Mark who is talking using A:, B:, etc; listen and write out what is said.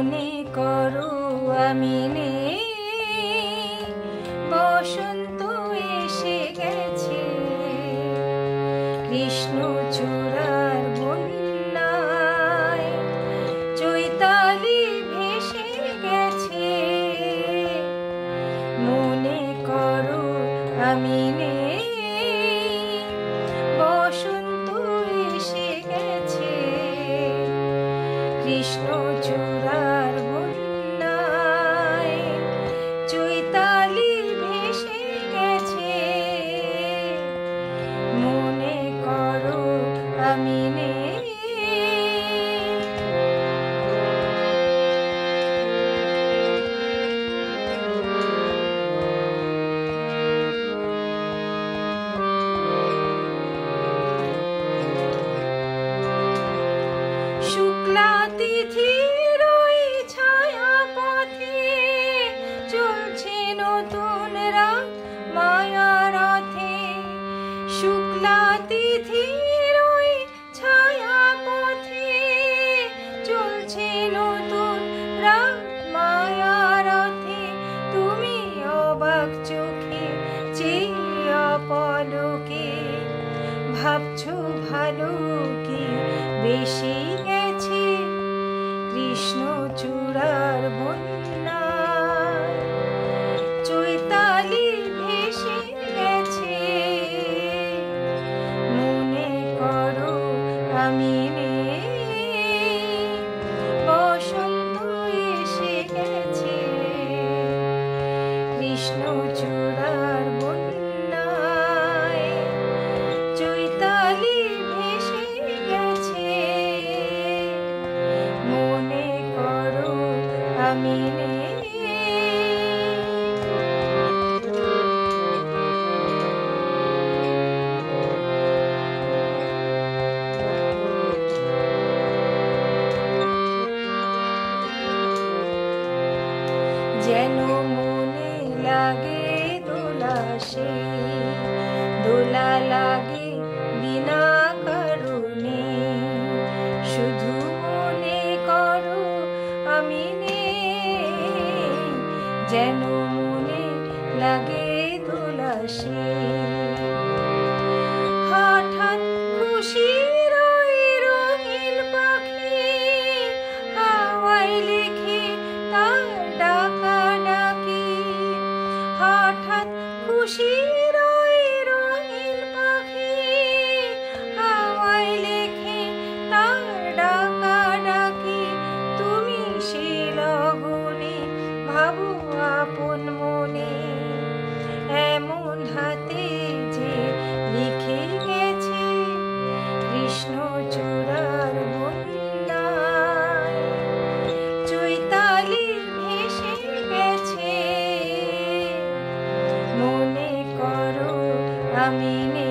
A: মনে করো আমি নেই, বসন্ত এসে গেছে, কৃষ্ণচূড়ার বন্যায় চৈতালি ভেসে গেছে। মনে করো আমি নেই, বসন্ত এসে গেছে, কৃষ্ণচূড়ার বন্যায় চৈতালি ভেসে গেছে। মনে করো আমি নেই। শুক্লা তিথির ওই ছায়া পথে চলছে নতুন রাত মায়া রথে। শুক্লা তিথির ওই ছায়া পথে চলছে নতুন রাত মায়া রথে। তুমি অবাক চোখে চেয়ে অপলকে ভাবছো ভালো কি বেশি গেছে, কৃষ্ণচূড়ার বন্যায় চৈতালি ভেসে গেছে। মনে করো আমি নেই, বসন্ত এসে গেছে, কৃষ্ণচূড়ার বন্যায় চৈতালি ভেসে গেছে। মনে করো আমি নেই। যেন মনে লাগে দোলা সে দোলা লাগে বিনা কারণে, শুধু মনে করো আমি নেই। যেন মনে লাগে দোলা সে হঠাৎ খুশির ওই রঙিন পাখি হাওয়ায় লেখে তার ডাকা ডাকি। হঠাৎ খুশির ওই রঙিন পাখি হাওয়ায় লেখে তার ডাকা ডাকি। তুমি সে লগনে ভাবো আপন মনে, এমন হাতে যে লিখে গেছে, কৃষ্ণচূড়ার বন্যায় চৈতালি ভেসে গেছে। মনে করো আমি নেই।